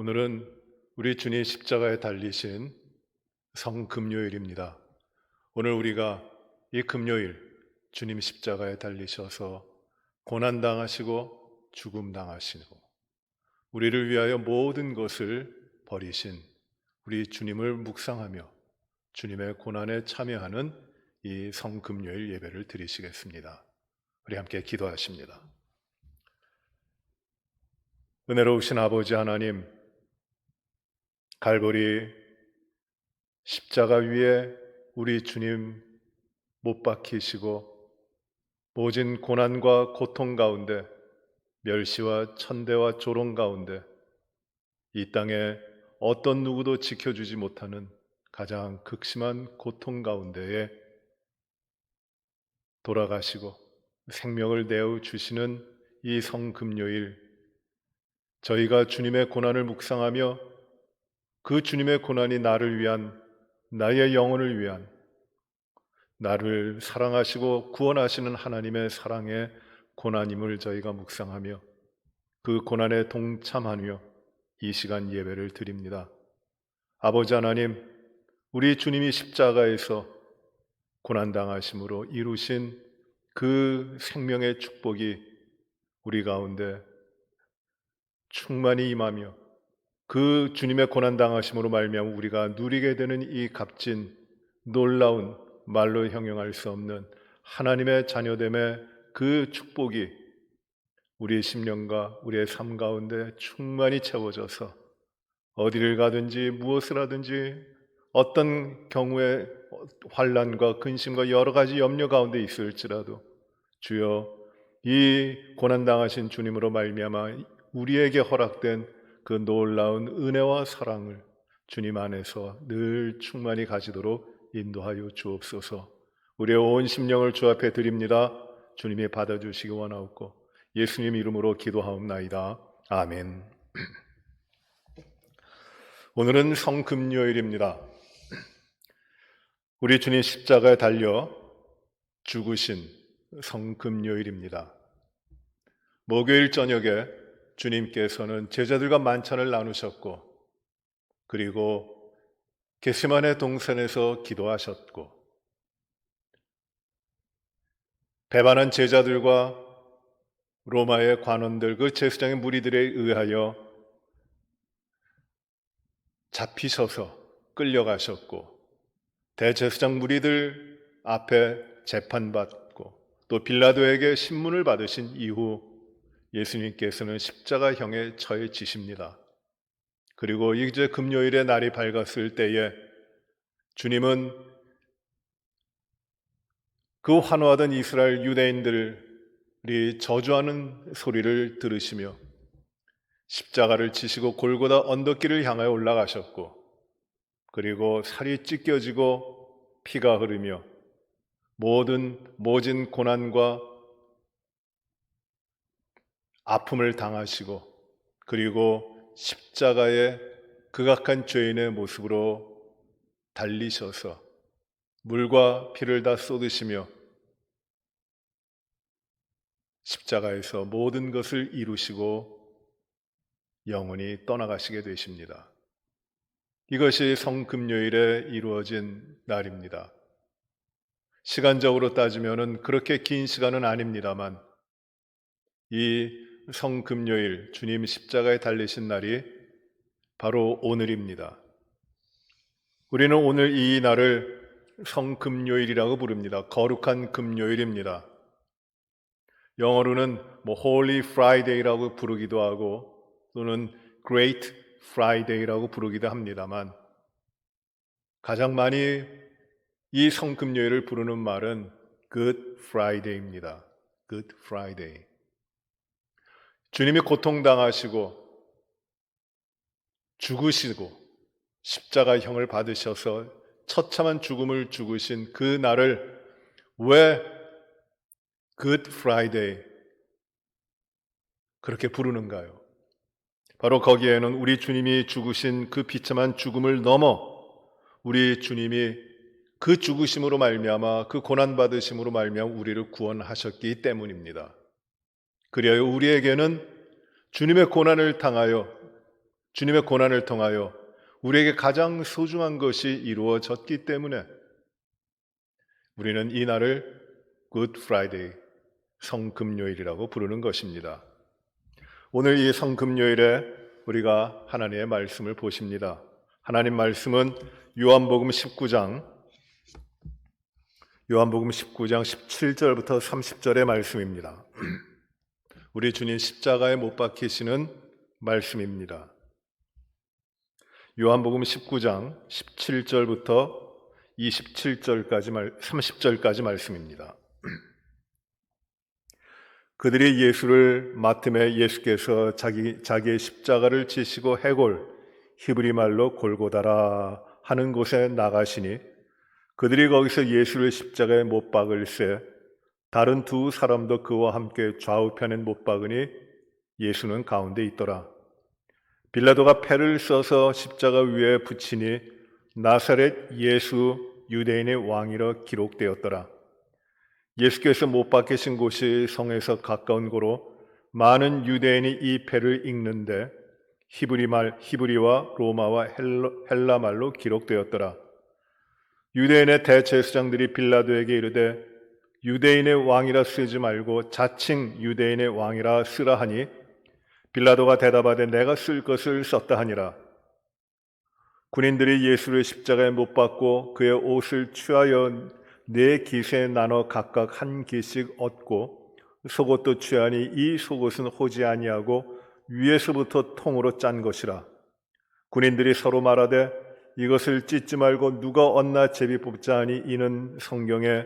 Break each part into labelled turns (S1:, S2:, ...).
S1: 오늘은 우리 주님 십자가에 달리신 성금요일입니다. 오늘 우리가 이 금요일 주님 십자가에 달리셔서 고난당하시고 죽음당하시고 우리를 위하여 모든 것을 버리신 우리 주님을 묵상하며 주님의 고난에 참여하는 이 성금요일 예배를 드리시겠습니다. 우리 함께 기도하십니다. 은혜로우신 아버지 하나님, 갈보리 십자가 위에 우리 주님 못 박히시고 모진 고난과 고통 가운데 멸시와 천대와 조롱 가운데 이 땅에 어떤 누구도 지켜주지 못하는 가장 극심한 고통 가운데에 돌아가시고 생명을 내어 주시는 이 성금요일, 저희가 주님의 고난을 묵상하며 그 주님의 고난이 나를 위한, 나의 영혼을 위한, 나를 사랑하시고 구원하시는 하나님의 사랑의 고난임을 저희가 묵상하며 그 고난에 동참하며 이 시간 예배를 드립니다. 아버지 하나님, 우리 주님이 십자가에서 고난당하심으로 이루신 그 생명의 축복이 우리 가운데 충만히 임하며 그 주님의 고난당하심으로 말미암아 우리가 누리게 되는 이 값진 놀라운 말로 형용할 수 없는 하나님의 자녀됨의 그 축복이 우리의 심령과 우리의 삶 가운데 충만히 채워져서 어디를 가든지 무엇을 하든지 어떤 경우에 환난과 근심과 여러 가지 염려 가운데 있을지라도 주여, 이 고난당하신 주님으로 말미암아 우리에게 허락된 그 놀라운 은혜와 사랑을 주님 안에서 늘 충만히 가지도록 인도하여 주옵소서. 우리의 온 심령을 주 앞에 드립니다. 주님이 받아주시기 원하옵고 예수님 이름으로 기도하옵나이다. 아멘. 오늘은 성금요일입니다. 우리 주님 십자가에 달려 죽으신 성금요일입니다. 목요일 저녁에 주님께서는 제자들과 만찬을 나누셨고 그리고 겟세마네 동산에서 기도하셨고 배반한 제자들과 로마의 관원들, 그 제사장의 무리들에 의하여 잡히셔서 끌려가셨고 대제사장 무리들 앞에 재판받고 또 빌라도에게 신문을 받으신 이후 예수님께서는 십자가형에 처해지십니다. 그리고 이제 금요일의 날이 밝았을 때에 주님은 그 환호하던 이스라엘 유대인들이 저주하는 소리를 들으시며 십자가를 지시고 골고다 언덕길을 향하여 올라가셨고 그리고 살이 찢겨지고 피가 흐르며 모진 고난과 아픔을 당하시고 그리고 십자가의 극악한 죄인의 모습으로 달리셔서 물과 피를 다 쏟으시며 십자가에서 모든 것을 이루시고 영원히 떠나가시게 되십니다. 이것이 성금요일에 이루어진 날입니다. 시간적으로 따지면 그렇게 긴 시간은 아닙니다만 이 성금요일 주님 십자가에 달리신 날이 바로 오늘입니다. 우리는 오늘 이 날을 성금요일이라고 부릅니다. 거룩한 금요일입니다. 영어로는 Holy Friday라고 부르기도 하고 또는 Great Friday라고 부르기도 합니다만 가장 많이 이 성금요일을 부르는 말은 Good Friday입니다. Good Friday. 주님이 고통당하시고 죽으시고 십자가형을 받으셔서 처참한 죽음을 죽으신 그 날을 왜 Good Friday 그렇게 부르는가요? 바로 거기에는 우리 주님이 죽으신 그 비참한 죽음을 넘어 우리 주님이 그 죽으심으로 말미암아 그 고난받으심으로 말미암아 우리를 구원하셨기 때문입니다. 그리하여 우리에게는 주님의 고난을 당하여 주님의 고난을 통하여 우리에게 가장 소중한 것이 이루어졌기 때문에 우리는 이 날을 Good Friday, 성금요일이라고 부르는 것입니다. 오늘 이 성금요일에 우리가 하나님의 말씀을 보십니다. 하나님 말씀은 요한복음 19장 17절부터 30절의 말씀입니다. 우리 주님 십자가에 못 박히시는 말씀입니다. 요한복음 19장 17절부터 30절까지 말씀입니다. 그들이 예수를 맡음에 예수께서 자기의 십자가를 지시고 해골, 히브리 말로 골고다라 하는 곳에 나가시니 그들이 거기서 예수를 십자가에 못 박을새 다른 두 사람도 그와 함께 좌우편엔 못 박으니 예수는 가운데 있더라. 빌라도가 패를 써서 십자가 위에 붙이니 나사렛 예수 유대인의 왕이라 기록되었더라. 예수께서 못 박히신 곳이 성에서 가까운 고로 많은 유대인이 이 패를 읽는데 히브리와 로마와 헬라 말로 기록되었더라. 유대인의 대제사장들이 빌라도에게 이르되 유대인의 왕이라 쓰지 말고 자칭 유대인의 왕이라 쓰라 하니 빌라도가 대답하되 내가 쓸 것을 썼다 하니라. 군인들이 예수를 십자가에 못 박고 그의 옷을 취하여 네 깃에 나눠 각각 한 깃씩 얻고 속옷도 취하니 이 속옷은 호지 아니하고 위에서부터 통으로 짠 것이라. 군인들이 서로 말하되 이것을 찢지 말고 누가 얻나 제비 뽑자 하니 이는 성경에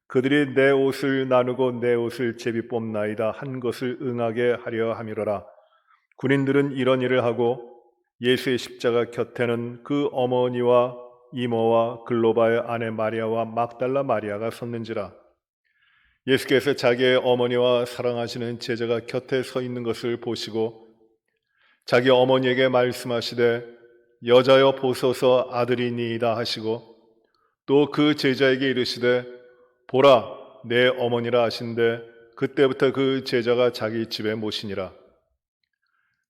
S1: 그들이 내 옷을 나누고 내 옷을 제비 뽑나이다 한 것을 응하게 하려 함이로라. 군인들은 이런 일을 하고 예수의 십자가 곁에는 그 어머니와 이모와 글로바의 아내 마리아와 막달라 마리아가 섰는지라. 예수께서 자기의 어머니와 사랑하시는 제자가 곁에 서 있는 것을 보시고 자기 어머니에게 말씀하시되 여자여 보소서 아들이니이다 하시고 또 그 제자에게 이르시되 보라 내 어머니라 하신대 그때부터 그 제자가 자기 집에 모시니라.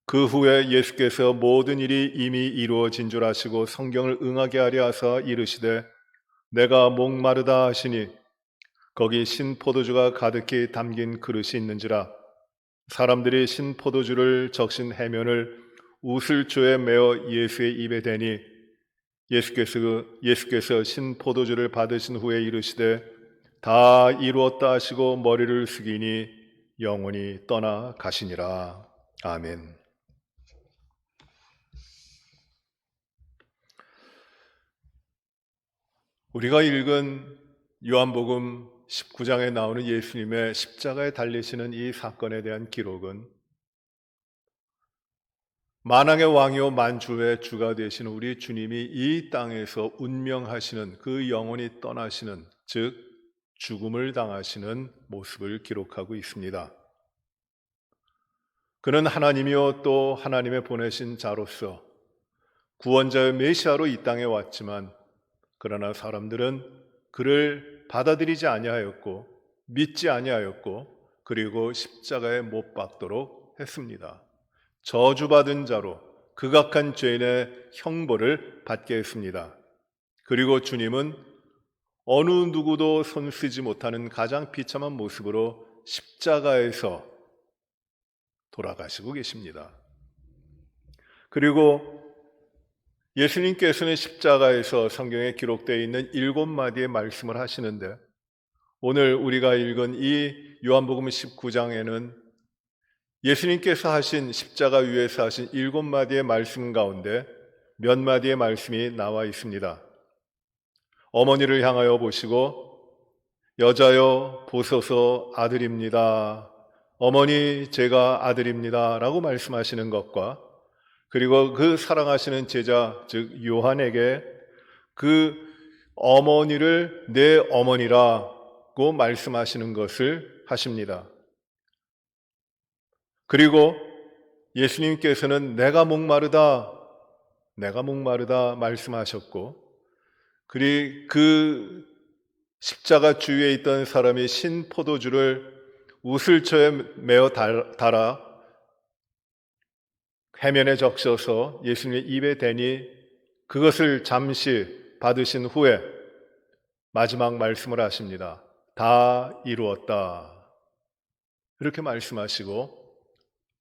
S1: 그 후에 예수께서 모든 일이 이미 이루어진 줄 아시고 성경을 응하게 하려 하사 이르시되 내가 목마르다 하시니 거기 신포도주가 가득히 담긴 그릇이 있는지라. 사람들이 신포도주를 적신 해면을 우슬조에 메어 예수의 입에 대니 예수께서 신포도주를 받으신 후에 이르시되 다 이루었다 하시고 머리를 숙이니 영원히 떠나 가시니라. 아멘. 우리가 읽은 요한복음 19장에 나오는 예수님의 십자가에 달리시는 이 사건에 대한 기록은 만왕의 왕이요 만주의 주가 되시는 우리 주님이 이 땅에서 운명하시는 그 영원히 떠나시는 즉 죽음을 당하시는 모습을 기록하고 있습니다. 그는 하나님이요 또 하나님의 보내신 자로서 구원자의 메시아로 이 땅에 왔지만 그러나 사람들은 그를 받아들이지 아니하였고 믿지 아니하였고 그리고 십자가에 못 박도록 했습니다. 저주받은 자로 극악한 죄인의 형벌을 받게 했습니다. 그리고 주님은 어느 누구도 손쓰지 못하는 가장 비참한 모습으로 십자가에서 돌아가시고 계십니다. 그리고 예수님께서는 십자가에서 성경에 기록되어 있는 7마디의 말씀을 하시는데 오늘 우리가 읽은 이 요한복음 19장에는 예수님께서 하신 십자가 위에서 하신 7마디의 말씀 가운데 몇 마디의 말씀이 나와 있습니다. 어머니를 향하여 보시고 여자여 보소서 아들입니다. 어머니 제가 아들입니다 라고 말씀하시는 것과 그리고 그 사랑하시는 제자 즉 요한에게 그 어머니를 내 어머니라고 말씀하시는 것을 하십니다. 그리고 예수님께서는 내가 목마르다 말씀하셨고 그리고 그 십자가 주위에 있던 사람이 신포도주를 우슬초에 메어 달아 해면에 적셔서 예수님의 입에 대니 그것을 잠시 받으신 후에 마지막 말씀을 하십니다. 다 이루었다. 이렇게 말씀하시고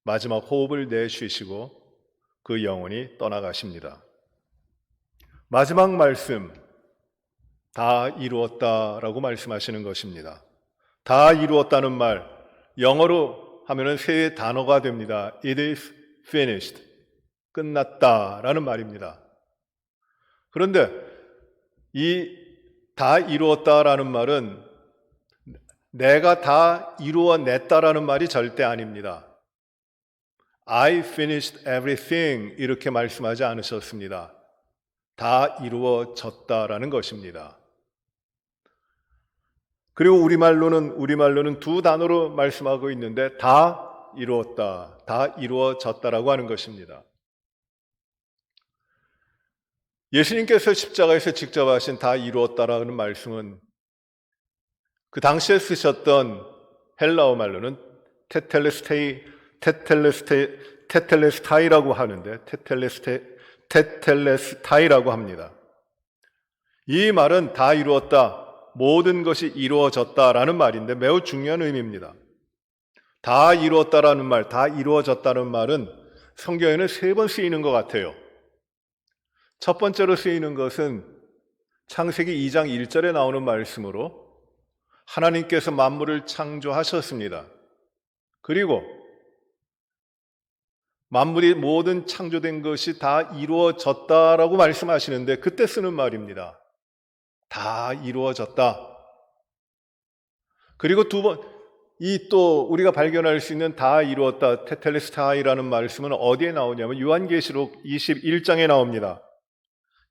S1: 마지막 호흡을 내쉬시고 그 영혼이 떠나가십니다. 마지막 말씀, 다 이루었다라고 말씀하시는 것입니다. 다 이루었다는 말, 영어로 하면은 세 단어가 됩니다. It is finished. 끝났다라는 말입니다. 그런데 이 다 이루었다라는 말은 내가 다 이루어냈다라는 말이 절대 아닙니다. I finished everything 이렇게 말씀하지 않으셨습니다. 다 이루어졌다라는 것입니다. 그리고 우리말로는 두 단어로 말씀하고 있는데 다 이루었다, 다 이루어졌다라고 하는 것입니다. 예수님께서 십자가에서 직접 하신 다 이루었다라는 말씀은 그 당시에 쓰셨던 헬라어 말로는 테텔레스타이라고 하는데 테텔레스타이라고 합니다. 이 말은 다 이루었다, 모든 것이 이루어졌다라는 말인데 매우 중요한 의미입니다. 다 이루었다라는 말, 다 이루어졌다는 말은 성경에는 3번 쓰이는 것 같아요. 첫 번째로 쓰이는 것은 창세기 2장 1절에 나오는 말씀으로 하나님께서 만물을 창조하셨습니다. 그리고 만물이 모든 창조된 것이 다 이루어졌다라고 말씀하시는데 그때 쓰는 말입니다. 다 이루어졌다. 그리고 또 우리가 발견할 수 있는 다 이루었다, 테텔레스타이라는 말씀은 어디에 나오냐면 요한계시록 21장에 나옵니다.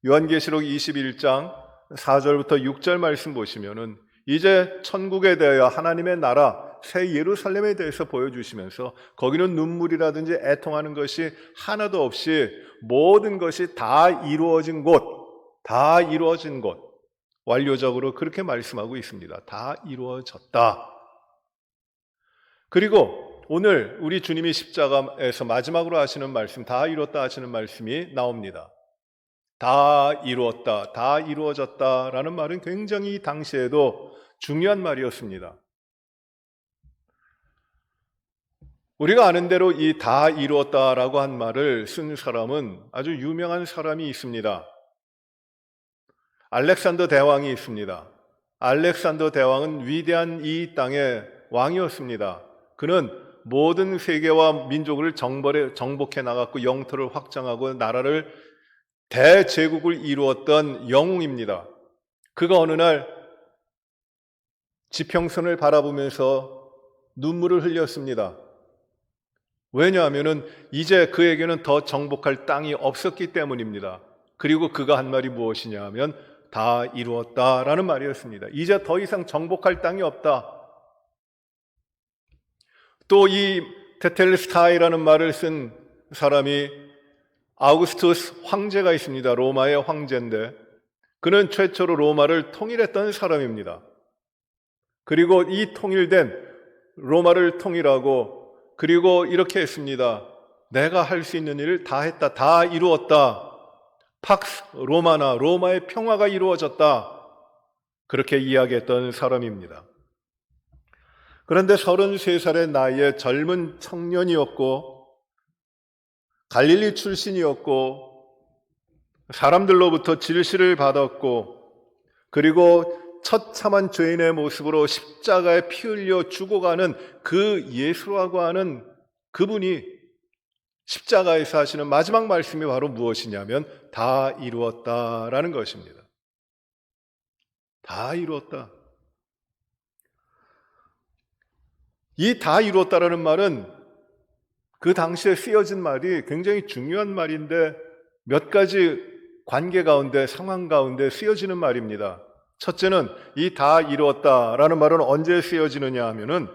S1: 요한계시록 21장 4절부터 6절 말씀 보시면은 이제 천국에 대하여 하나님의 나라 새 예루살렘에 대해서 보여주시면서 거기는 눈물이라든지 애통하는 것이 하나도 없이 모든 것이 다 이루어진 곳, 다 이루어진 곳, 완료적으로 그렇게 말씀하고 있습니다. 다 이루어졌다. 그리고 오늘 우리 주님이 십자가에서 마지막으로 하시는 말씀, 다 이루었다 하시는 말씀이 나옵니다. 다 이루었다, 다 이루어졌다라는 말은 굉장히 당시에도 중요한 말이었습니다. 우리가 아는 대로 이 다 이루었다라고 한 말을 쓴 사람은 아주 유명한 사람이 있습니다. 알렉산더 대왕이 있습니다. 알렉산더 대왕은 위대한 이 땅의 왕이었습니다. 그는 모든 세계와 민족을 정복해 나갔고 영토를 확장하고 나라를 대제국을 이루었던 영웅입니다. 그가 어느 날 지평선을 바라보면서 눈물을 흘렸습니다. 왜냐하면 이제 그에게는 더 정복할 땅이 없었기 때문입니다. 그리고 그가 한 말이 무엇이냐 하면 다 이루었다라는 말이었습니다. 이제 더 이상 정복할 땅이 없다. 또 이 테텔레스타이라는 말을 쓴 사람이 아우구스투스 황제가 있습니다. 로마의 황제인데 그는 최초로 로마를 통일했던 사람입니다. 그리고 이 통일된 로마를 통일하고 그리고 이렇게 했습니다. 내가 할 수 있는 일을 다 했다. 다 이루었다. 팍스 로마나 로마의 평화가 이루어졌다. 그렇게 이야기했던 사람입니다. 그런데 33살의 나이에 젊은 청년이었고 갈릴리 출신이었고 사람들로부터 질시를 받았고 그리고 처참한 죄인의 모습으로 십자가에 피 흘려 죽어가는 그 예수라고 하는 그분이 십자가에서 하시는 마지막 말씀이 바로 무엇이냐면 다 이루었다라는 것입니다. 다 이루었다. 이 다 이루었다라는 말은 그 당시에 쓰여진 말이 굉장히 중요한 말인데 몇 가지 관계 가운데 상황 가운데 쓰여지는 말입니다. 첫째는 이 다 이루었다라는 말은 언제 쓰여지느냐 하면은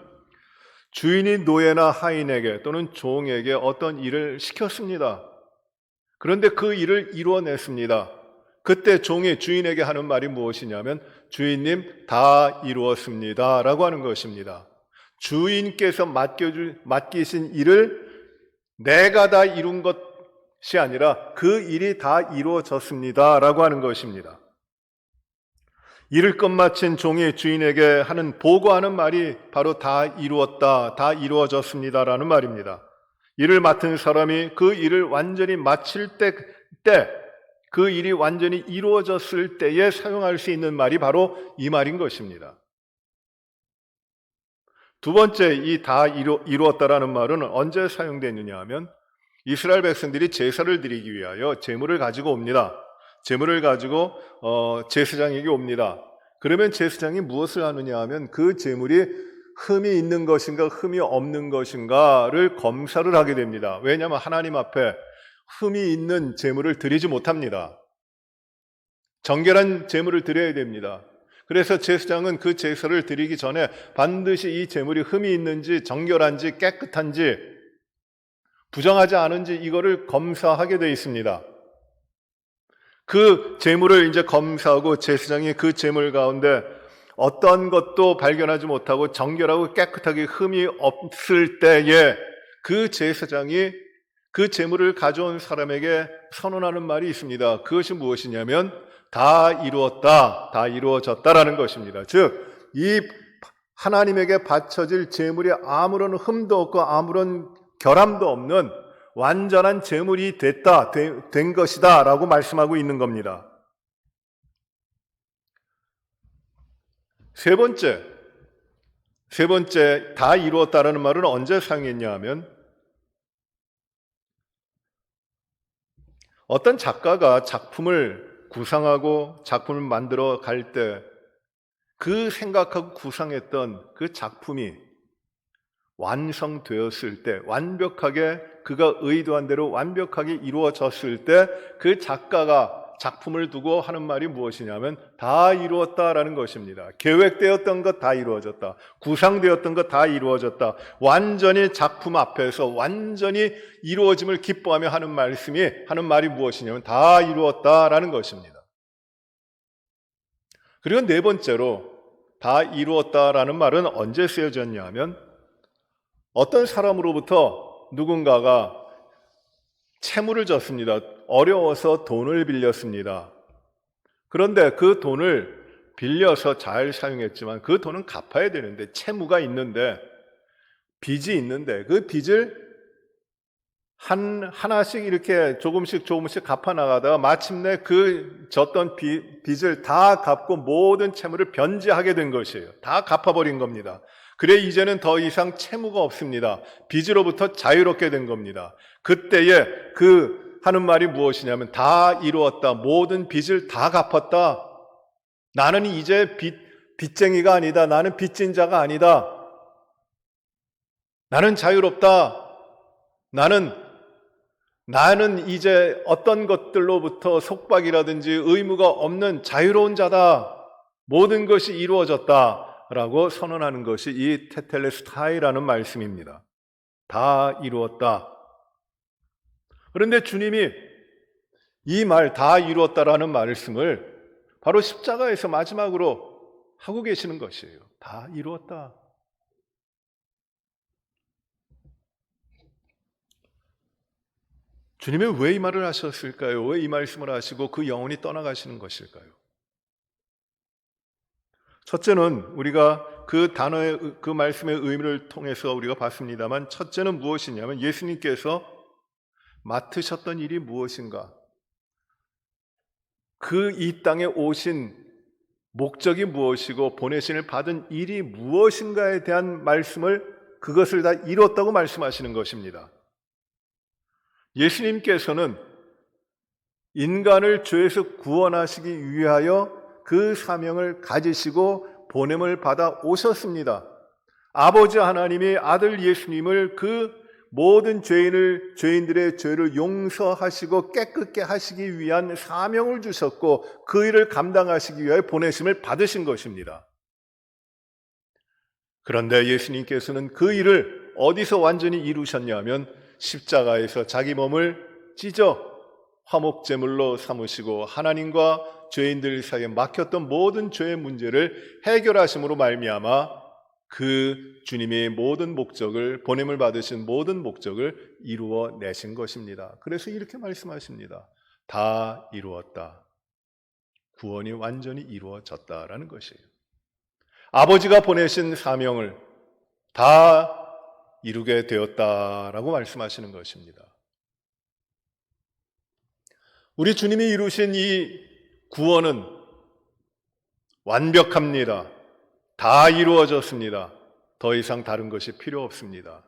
S1: 주인이 노예나 하인에게 또는 종에게 어떤 일을 시켰습니다. 그런데 그 일을 이루어냈습니다. 그때 종이 주인에게 하는 말이 무엇이냐면 주인님 다 이루었습니다 라고 하는 것입니다. 주인께서 맡기신 일을 내가 다 이룬 것 아니라 그 일이 다 이루어졌습니다라고 하는 것입니다. 일을 끝마친 종이 주인에게 하는 보고하는 말이 바로 다 이루었다, 다 이루어졌습니다라는 말입니다. 일을 맡은 사람이 그 일을 완전히 마칠 때 그 일이 완전히 이루어졌을 때에 사용할 수 있는 말이 바로 이 말인 것입니다. 두 번째, 이 다 이루었다라는 말은 언제 사용되느냐 하면 이스라엘 백성들이 제사를 드리기 위하여 제물을 가지고 옵니다. 제물을 가지고 제사장에게 옵니다. 그러면 제사장이 무엇을 하느냐 하면 그 제물이 흠이 있는 것인가 흠이 없는 것인가를 검사를 하게 됩니다. 왜냐하면 하나님 앞에 흠이 있는 제물을 드리지 못합니다. 정결한 제물을 드려야 됩니다. 그래서 제사장은 그 제사를 드리기 전에 반드시 이 제물이 흠이 있는지 정결한지 깨끗한지 부정하지 않은지 이거를 검사하게 되어 있습니다. 그 제물을 이제 검사하고 제사장이 그 제물 가운데 어떤 것도 발견하지 못하고 정결하고 깨끗하게 흠이 없을 때에 그 제사장이 그 제물을 가져온 사람에게 선언하는 말이 있습니다. 그것이 무엇이냐면 다 이루었다, 다 이루어졌다라는 것입니다. 즉, 이 하나님에게 바쳐질 제물이 아무런 흠도 없고 아무런 결함도 없는 완전한 제물이 된 것이다 라고 말씀하고 있는 겁니다. 세 번째, 다 이루었다라는 말은 언제 사용했냐 하면 어떤 작가가 작품을 구상하고 작품을 만들어 갈 때 그 생각하고 구상했던 그 작품이 완성되었을 때, 완벽하게 그가 의도한 대로 완벽하게 이루어졌을 때 그 작가가 작품을 두고 하는 말이 무엇이냐면 다 이루었다라는 것입니다. 계획되었던 것 다 이루어졌다. 구상되었던 것 다 이루어졌다. 완전히 작품 앞에서 완전히 이루어짐을 기뻐하며 하는 말이 무엇이냐면 다 이루었다라는 것입니다. 그리고 네 번째로 다 이루었다라는 말은 언제 쓰여졌냐 하면 어떤 사람으로부터 누군가가 채무를 졌습니다. 어려워서 돈을 빌렸습니다. 그런데 그 돈을 빌려서 잘 사용했지만 그 돈은 갚아야 되는데 채무가 있는데 빚이 있는데 그 빚을 하나씩 이렇게 조금씩 갚아 나가다가 마침내 그 졌던 빚을 다 갚고 모든 채무를 변제하게 된 것이에요. 다 갚아버린 겁니다. 그래 이제는 더 이상 채무가 없습니다. 빚으로부터 자유롭게 된 겁니다. 그때에 그 하는 말이 무엇이냐면 다 이루었다. 모든 빚을 다 갚았다. 나는 이제 빚쟁이가 아니다. 나는 빚진 자가 아니다. 나는 자유롭다. 나는 이제 어떤 것들로부터 속박이라든지 의무가 없는 자유로운 자다. 모든 것이 이루어졌다라고 선언하는 것이 이 테텔레스타이라는 말씀입니다. 다 이루었다. 그런데 주님이 이 말 다 이루었다라는 말씀을 바로 십자가에서 마지막으로 하고 계시는 것이에요. 다 이루었다. 주님은 왜 이 말을 하셨을까요? 왜 이 말씀을 하시고 그 영혼이 떠나가시는 것일까요? 첫째는 우리가 그 단어의 그 말씀의 의미를 통해서 우리가 봤습니다만 첫째는 무엇이냐면 예수님께서 맡으셨던 일이 무엇인가? 그 이 땅에 오신 목적이 무엇이고 보내심을 받은 일이 무엇인가에 대한 말씀을 그것을 다 이뤘다고 말씀하시는 것입니다. 예수님께서는 인간을 죄에서 구원하시기 위하여 그 사명을 가지시고 보냄을 받아 오셨습니다. 아버지 하나님이 아들 예수님을 그 모든 죄인들의 죄를 용서하시고 깨끗게 하시기 위한 사명을 주셨고 그 일을 감당하시기 위하여 보내심을 받으신 것입니다. 그런데 예수님께서는 그 일을 어디서 완전히 이루셨냐 하면 십자가에서 자기 몸을 찢어 화목제물로 삼으시고 하나님과 죄인들 사이에 막혔던 모든 죄의 문제를 해결하심으로 말미암아 그 주님이 모든 목적을, 보냄을 받으신 모든 목적을 이루어내신 것입니다. 그래서 이렇게 말씀하십니다. 다 이루었다. 구원이 완전히 이루어졌다라는 것이에요. 아버지가 보내신 사명을 다 이루게 되었다라고 말씀하시는 것입니다. 우리 주님이 이루신 이 구원은 완벽합니다. 다 이루어졌습니다. 더 이상 다른 것이 필요 없습니다.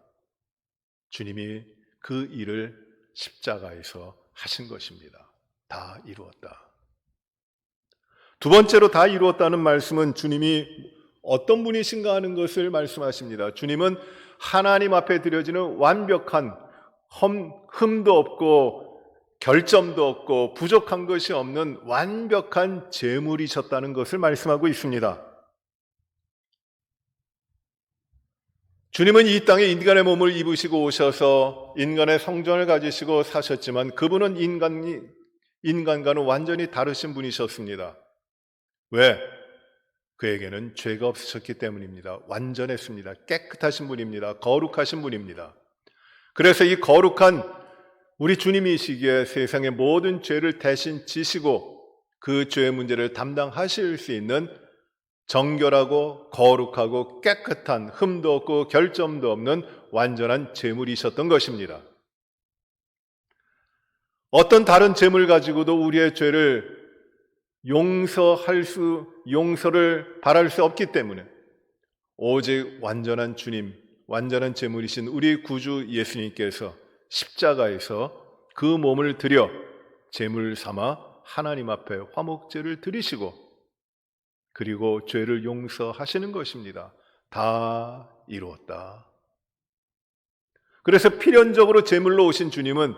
S1: 주님이 그 일을 십자가에서 하신 것입니다. 다 이루었다. 두 번째로 다 이루었다는 말씀은 주님이 어떤 분이신가 하는 것을 말씀하십니다. 주님은 하나님 앞에 드려지는 완벽한 흠도 없고 결점도 없고 부족한 것이 없는 완벽한 제물이셨다는 것을 말씀하고 있습니다. 주님은 이 땅에 인간의 몸을 입으시고 오셔서 인간의 성전을 가지시고 사셨지만 그분은 인간과는 완전히 다르신 분이셨습니다. 왜? 그에게는 죄가 없으셨기 때문입니다. 완전했습니다. 깨끗하신 분입니다. 거룩하신 분입니다. 그래서 이 거룩한 우리 주님이시기에 세상의 모든 죄를 대신 지시고 그 죄의 문제를 담당하실 수 있는 정결하고 거룩하고 깨끗한 흠도 없고 결점도 없는 완전한 제물이셨던 것입니다. 어떤 다른 제물 가지고도 우리의 죄를 용서를 바랄 수 없기 때문에 오직 완전한 주님, 완전한 제물이신 우리 구주 예수님께서 십자가에서 그 몸을 들여 제물 삼아 하나님 앞에 화목제를 드리시고 그리고 죄를 용서하시는 것입니다. 다 이루었다. 그래서 필연적으로 제물로 오신 주님은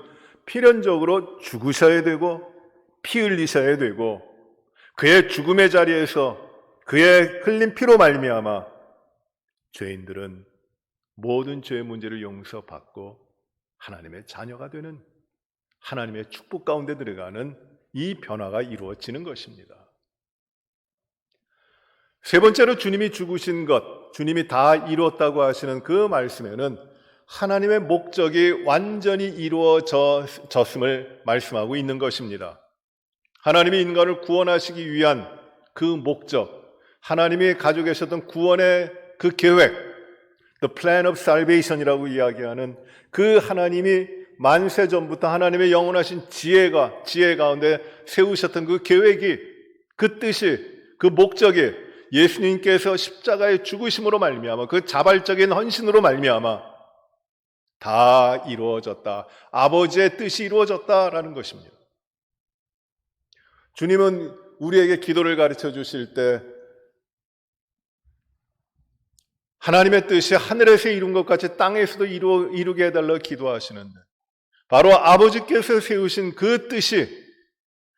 S1: 필연적으로 죽으셔야 되고 피 흘리셔야 되고 그의 죽음의 자리에서 그의 흘린 피로 말미암아 죄인들은 모든 죄의 문제를 용서받고 하나님의 자녀가 되는 하나님의 축복 가운데 들어가는 이 변화가 이루어지는 것입니다. 세 번째로 주님이 죽으신 것, 주님이 다 이루었다고 하시는 그 말씀에는 하나님의 목적이 완전히 이루어졌음을 말씀하고 있는 것입니다. 하나님이 인간을 구원하시기 위한 그 목적, 하나님이 가지고 계셨던 구원의 그 계획, The plan of salvation이라고 이야기하는 그 하나님이 만세 전부터 하나님의 영원하신 지혜 가운데 세우셨던 그 계획이, 그 뜻이, 그 목적이 예수님께서 십자가의 죽으심으로 말미암아 그 자발적인 헌신으로 말미암아 다 이루어졌다. 아버지의 뜻이 이루어졌다라는 것입니다. 주님은 우리에게 기도를 가르쳐 주실 때 하나님의 뜻이 하늘에서 이룬 것 같이 땅에서도 이루게 해달라고 기도하시는데 바로 아버지께서 세우신 그 뜻이,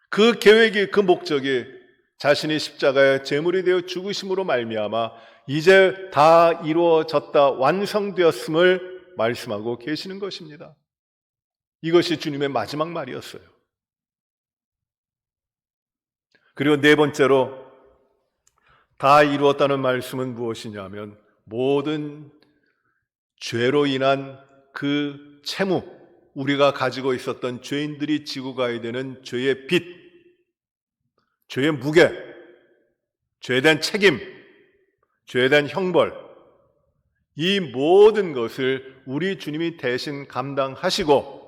S1: 그 계획이, 그 목적이 자신이 십자가의 제물이 되어 죽으심으로 말미암아 이제 다 이루어졌다, 완성되었음을 말씀하고 계시는 것입니다. 이것이 주님의 마지막 말이었어요. 그리고 네 번째로 다 이루었다는 말씀은 무엇이냐면 모든 죄로 인한 그 채무, 우리가 가지고 있었던 죄인들이 지고 가야 되는 죄의 빚, 죄의 무게, 죄에 대한 책임, 죄에 대한 형벌, 이 모든 것을 우리 주님이 대신 감당하시고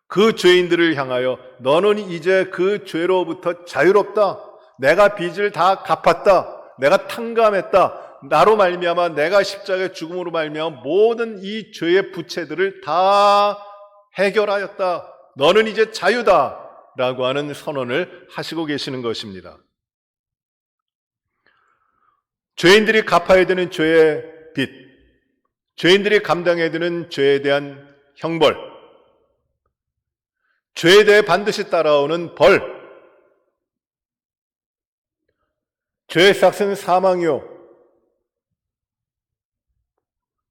S1: 그 죄인들을 향하여 너는 이제 그 죄로부터 자유롭다. 내가 빚을 다 갚았다. 내가 탕감했다. 나로 말미암아 내가 십자가의 죽음으로 말미암아 모든 이 죄의 부채들을 다 해결하였다. 너는 이제 자유다. 라고 하는 선언을 하시고 계시는 것입니다. 죄인들이 갚아야 되는 죄의 빚, 죄인들이 감당해야 되는 죄에 대한 형벌, 죄에 대해 반드시 따라오는 벌, 죄의 삭은 사망이요,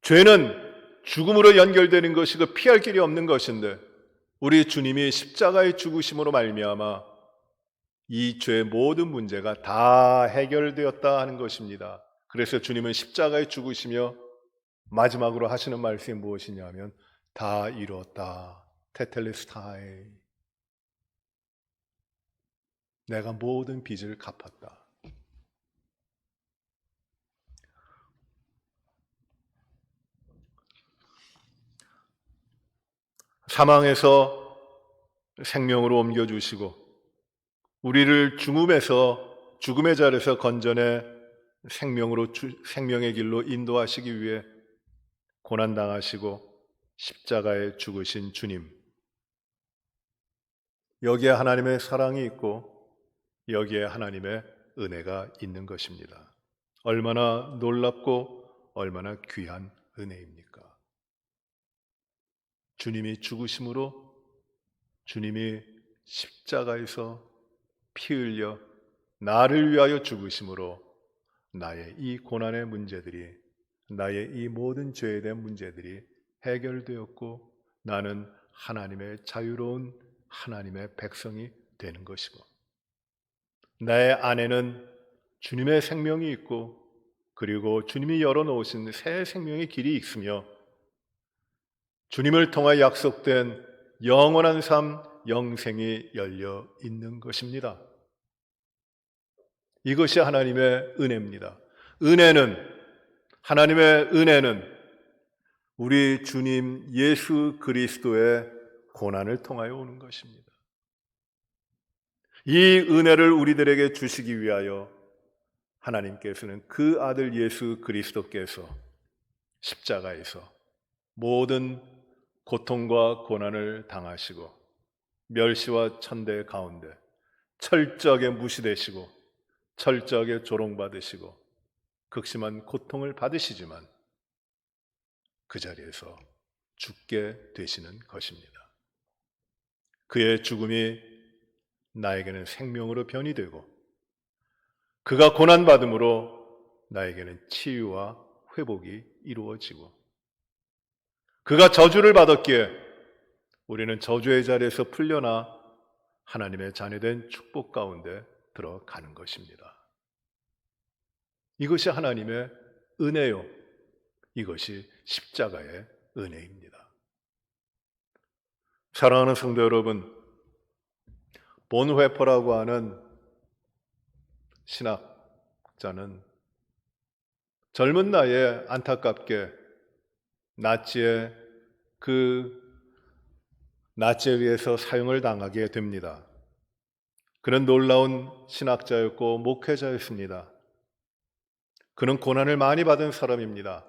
S1: 죄는 죽음으로 연결되는 것이고 피할 길이 없는 것인데 우리 주님이 십자가의 죽으심으로 말미암아 이 죄의 모든 문제가 다 해결되었다 하는 것입니다. 그래서 주님은 십자가에 죽으시며 마지막으로 하시는 말씀이 무엇이냐면 다 이루었다. 테텔레스타이. 내가 모든 빚을 갚았다. 사망에서 생명으로 옮겨주시고 우리를 죽음의 자리에서 건져내 생명의 길로 인도하시기 위해 고난당하시고 십자가에 죽으신 주님. 여기에 하나님의 사랑이 있고 여기에 하나님의 은혜가 있는 것입니다. 얼마나 놀랍고 얼마나 귀한 은혜입니까? 주님이 죽으심으로, 주님이 십자가에서 피 흘려 나를 위하여 죽으심으로 나의 이 고난의 문제들이, 나의 이 모든 죄에 대한 문제들이 해결되었고 나는 하나님의 자유로운 하나님의 백성이 되는 것이고, 나의 안에는 주님의 생명이 있고 그리고 주님이 열어놓으신 새 생명의 길이 있으며 주님을 통하여 약속된 영원한 삶, 영생이 열려 있는 것입니다. 이것이 하나님의 은혜입니다. 하나님의 은혜는 우리 주님 예수 그리스도의 고난을 통하여 오는 것입니다. 이 은혜를 우리들에게 주시기 위하여 하나님께서는 그 아들 예수 그리스도께서 십자가에서 모든 고통과 고난을 당하시고 멸시와 천대 가운데 철저하게 무시되시고 철저하게 조롱받으시고 극심한 고통을 받으시지만 그 자리에서 죽게 되시는 것입니다. 그의 죽음이 나에게는 생명으로 변이 되고 그가 고난받음으로 나에게는 치유와 회복이 이루어지고 그가 저주를 받았기에 우리는 저주의 자리에서 풀려나 하나님의 자녀된 축복 가운데 들어가는 것입니다. 이것이 하나님의 은혜요. 이것이 십자가의 은혜입니다. 사랑하는 성도 여러분, 본회퍼라고 하는 신학자는 젊은 나이에 안타깝게 나치에 의해서 사형을 당하게 됩니다. 그는 놀라운 신학자였고 목회자였습니다. 그는 고난을 많이 받은 사람입니다.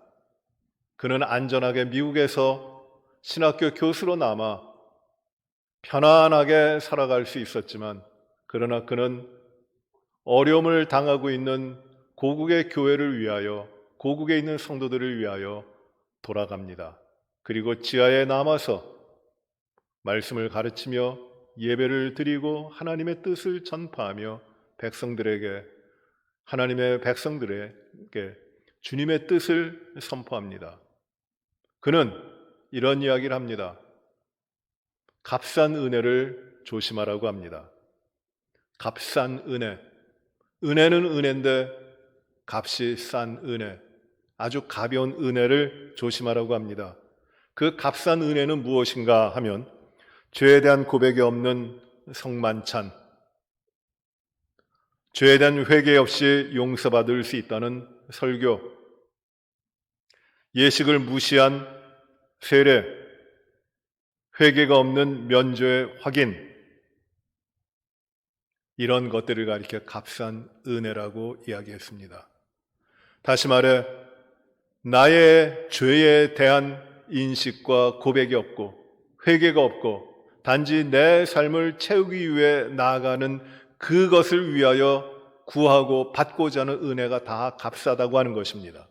S1: 그는 안전하게 미국에서 신학교 교수로 남아 편안하게 살아갈 수 있었지만 그러나 그는 어려움을 당하고 있는 고국의 교회를 위하여, 고국에 있는 성도들을 위하여 돌아갑니다. 그리고 지하에 남아서 말씀을 가르치며 예배를 드리고 하나님의 뜻을 전파하며 하나님의 백성들에게 주님의 뜻을 선포합니다. 그는 이런 이야기를 합니다. 값싼 은혜를 조심하라고 합니다. 값싼 은혜. 은혜는 은혜인데 값이 싼 은혜, 아주 가벼운 은혜를 조심하라고 합니다. 그 값싼 은혜는 무엇인가 하면 죄에 대한 고백이 없는 성만찬, 죄에 대한 회개 없이 용서받을 수 있다는 설교, 예식을 무시한 세례, 회개가 없는 면죄의 확인, 이런 것들을 가리켜 값싼 은혜라고 이야기했습니다. 다시 말해 나의 죄에 대한 인식과 고백이 없고 회개가 없고 단지 내 삶을 채우기 위해 나아가는 그것을 위하여 구하고 받고자 하는 은혜가 다 값싸다고 하는 것입니다.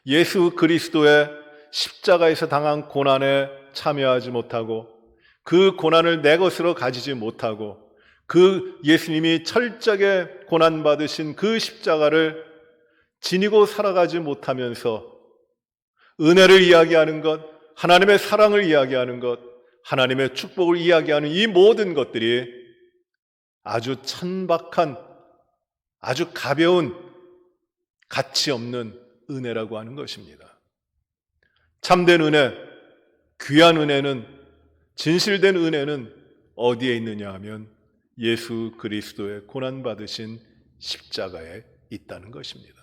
S1: 예수 그리스도의 십자가에서 당한 고난에 참여하지 못하고 그 고난을 내 것으로 가지지 못하고 그 예수님이 철저하게 고난받으신 그 십자가를 지니고 살아가지 못하면서 은혜를 이야기하는 것, 하나님의 사랑을 이야기하는 것, 하나님의 축복을 이야기하는 이 모든 것들이 아주 천박한, 아주 가벼운 가치 없는 은혜라고 하는 것입니다. 참된 은혜, 귀한 은혜는, 진실된 은혜는 어디에 있느냐 하면 예수 그리스도의 고난받으신 십자가에 있다는 것입니다.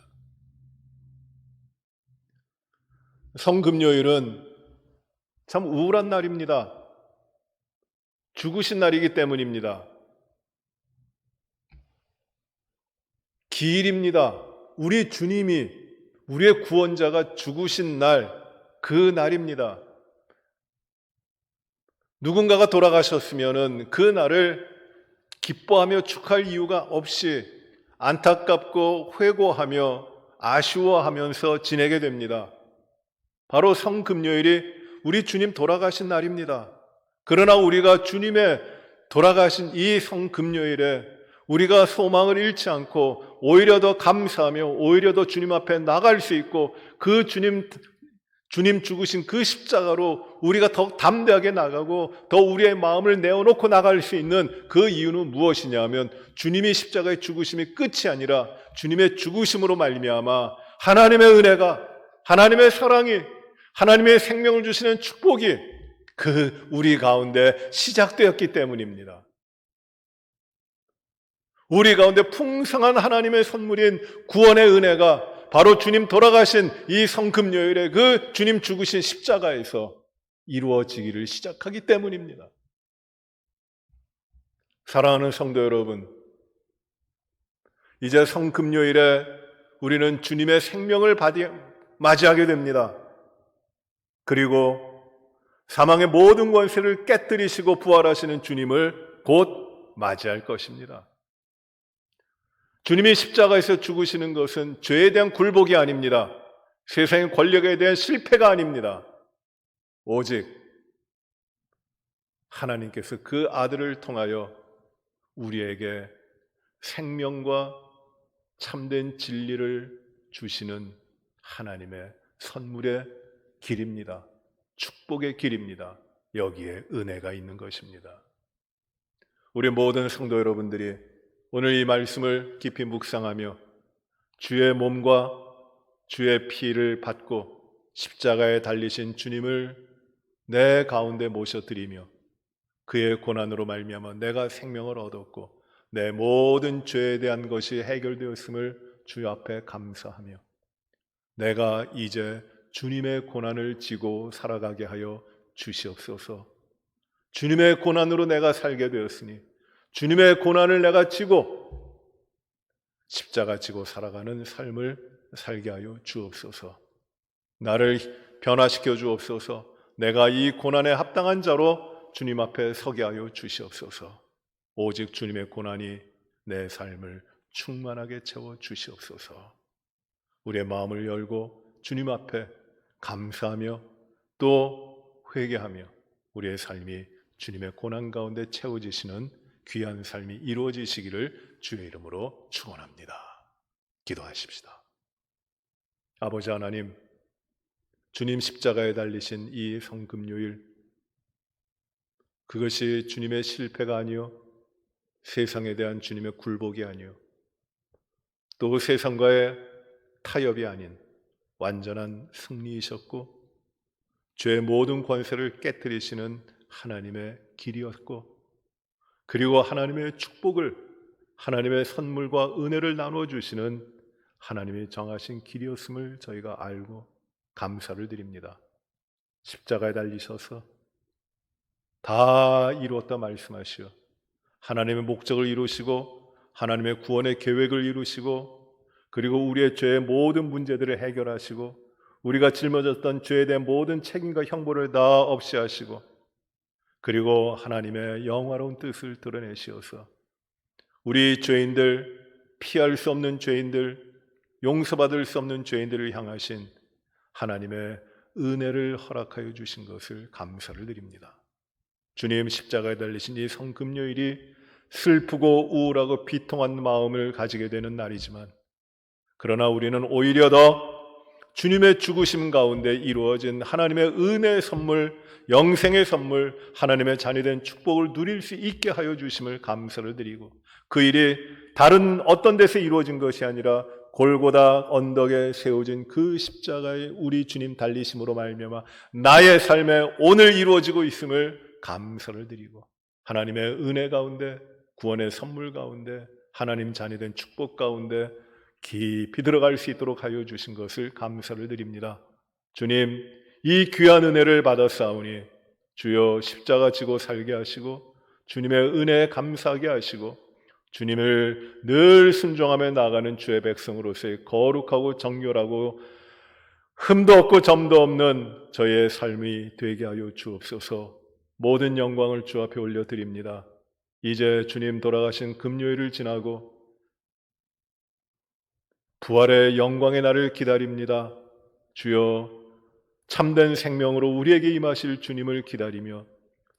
S1: 성금요일은 참 우울한 날입니다. 죽으신 날이기 때문입니다. 기일입니다. 우리 주님이, 우리의 구원자가 죽으신 날, 그 날입니다. 누군가가 돌아가셨으면 그 날을 기뻐하며 축하할 이유가 없이 안타깝고 회고하며 아쉬워하면서 지내게 됩니다. 바로 성금요일이 우리 주님 돌아가신 날입니다. 그러나 우리가 주님의 돌아가신 이 성금요일에 우리가 소망을 잃지 않고 오히려 더 감사하며 오히려 더 주님 앞에 나갈 수 있고 그 주님 죽으신 그 십자가로 우리가 더 담대하게 나가고 더 우리의 마음을 내어놓고 나갈 수 있는 그 이유는 무엇이냐 하면 주님이 십자가의 죽으심이 끝이 아니라 주님의 죽으심으로 말미암아 하나님의 은혜가, 하나님의 사랑이, 하나님의 생명을 주시는 축복이 그 우리 가운데 시작되었기 때문입니다. 우리 가운데 풍성한 하나님의 선물인 구원의 은혜가 바로 주님 돌아가신 이 성금요일에 그 주님 죽으신 십자가에서 이루어지기를 시작하기 때문입니다. 사랑하는 성도 여러분, 이제 성금요일에 우리는 주님의 생명을 맞이하게 됩니다. 그리고 사망의 모든 권세를 깨뜨리시고 부활하시는 주님을 곧 맞이할 것입니다. 주님이 십자가에서 죽으시는 것은 죄에 대한 굴복이 아닙니다. 세상의 권력에 대한 실패가 아닙니다. 오직 하나님께서 그 아들을 통하여 우리에게 생명과 참된 진리를 주시는 하나님의 선물의 길입니다. 축복의 길입니다. 여기에 은혜가 있는 것입니다. 우리 모든 성도 여러분들이 오늘 이 말씀을 깊이 묵상하며 주의 몸과 주의 피를 받고 십자가에 달리신 주님을 내 가운데 모셔드리며 그의 고난으로 말미암아 내가 생명을 얻었고 내 모든 죄에 대한 것이 해결되었음을 주 앞에 감사하며 내가 이제 주님의 고난을 지고 살아가게 하여 주시옵소서. 주님의 고난으로 내가 살게 되었으니 주님의 고난을 내가 지고 십자가 지고 살아가는 삶을 살게 하여 주옵소서. 나를 변화시켜 주옵소서. 내가 이 고난에 합당한 자로 주님 앞에 서게 하여 주시옵소서. 오직 주님의 고난이 내 삶을 충만하게 채워 주시옵소서. 우리의 마음을 열고 주님 앞에 감사하며 또 회개하며 우리의 삶이 주님의 고난 가운데 채워지시는 귀한 삶이 이루어지시기를 주의 이름으로 축원합니다. 기도하십시다. 아버지 하나님, 주님 십자가에 달리신 이 성금요일, 그것이 주님의 실패가 아니요 세상에 대한 주님의 굴복이 아니요 또 세상과의 타협이 아닌 완전한 승리이셨고 죄의 모든 권세를 깨뜨리시는 하나님의 길이었고 그리고 하나님의 축복을, 하나님의 선물과 은혜를 나눠주시는 하나님이 정하신 길이었음을 저희가 알고 감사를 드립니다. 십자가에 달리셔서 다 이루었다 말씀하시어 하나님의 목적을 이루시고 하나님의 구원의 계획을 이루시고 그리고 우리의 죄의 모든 문제들을 해결하시고 우리가 짊어졌던 죄에 대한 모든 책임과 형벌을 다 없이 하시고 그리고 하나님의 영화로운 뜻을 드러내시어서 우리 죄인들, 피할 수 없는 죄인들, 용서받을 수 없는 죄인들을 향하신 하나님의 은혜를 허락하여 주신 것을 감사를 드립니다. 주님 십자가에 달리신 이 성금요일이 슬프고 우울하고 비통한 마음을 가지게 되는 날이지만 그러나 우리는 오히려 더 주님의 죽으심 가운데 이루어진 하나님의 은혜의 선물, 영생의 선물, 하나님의 자녀된 축복을 누릴 수 있게 하여 주심을 감사를 드리고 그 일이 다른 어떤 데서 이루어진 것이 아니라 골고다 언덕에 세워진 그 십자가에 우리 주님 달리심으로 말미암아 나의 삶에 오늘 이루어지고 있음을 감사를 드리고 하나님의 은혜 가운데, 구원의 선물 가운데, 하나님 자녀된 축복 가운데 깊이 들어갈 수 있도록 하여 주신 것을 감사를 드립니다. 주님, 이 귀한 은혜를 받았사오니 주여 십자가 지고 살게 하시고 주님의 은혜에 감사하게 하시고 주님을 늘 순종하며 나아가는 주의 백성으로서의 거룩하고 정결하고 흠도 없고 점도 없는 저의 삶이 되게 하여 주옵소서. 모든 영광을 주 앞에 올려드립니다. 이제 주님 돌아가신 금요일을 지나고 부활의 영광의 날을 기다립니다. 주여, 참된 생명으로 우리에게 임하실 주님을 기다리며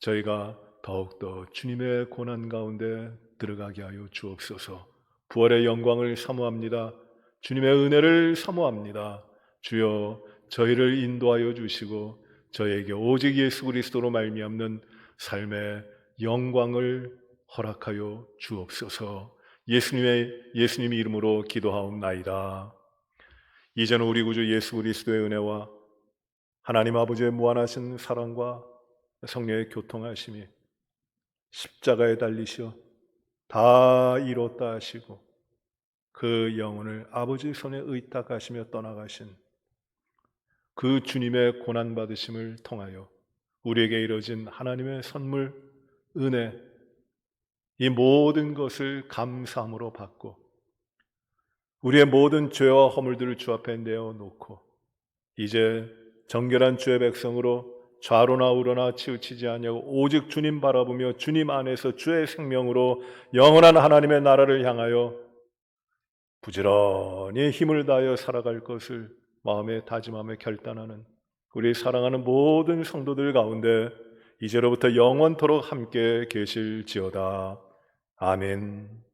S1: 저희가 더욱더 주님의 고난 가운데 들어가게 하여 주옵소서. 부활의 영광을 사모합니다. 주님의 은혜를 사모합니다. 주여, 저희를 인도하여 주시고 저에게 오직 예수 그리스도로 말미암는 삶의 영광을 허락하여 주옵소서. 예수님의 이름으로 기도하옵나이다. 이제는 우리 구주 예수 그리스도의 은혜와 하나님 아버지의 무한하신 사랑과 성령의 교통하심이 십자가에 달리시어 다 이뤘다 하시고 그 영혼을 아버지 손에 의탁하시며 떠나가신 그 주님의 고난받으심을 통하여 우리에게 이뤄진 하나님의 선물, 은혜, 이 모든 것을 감사함으로 받고 우리의 모든 죄와 허물들을 주 앞에 내어놓고 이제 정결한 주의 백성으로 좌로나 우로나 치우치지 아니하고 오직 주님 바라보며 주님 안에서 주의 생명으로 영원한 하나님의 나라를 향하여 부지런히 힘을 다하여 살아갈 것을 마음에 다짐하며 결단하는 우리 사랑하는 모든 성도들 가운데 이제로부터 영원토록 함께 계실지어다. 아멘.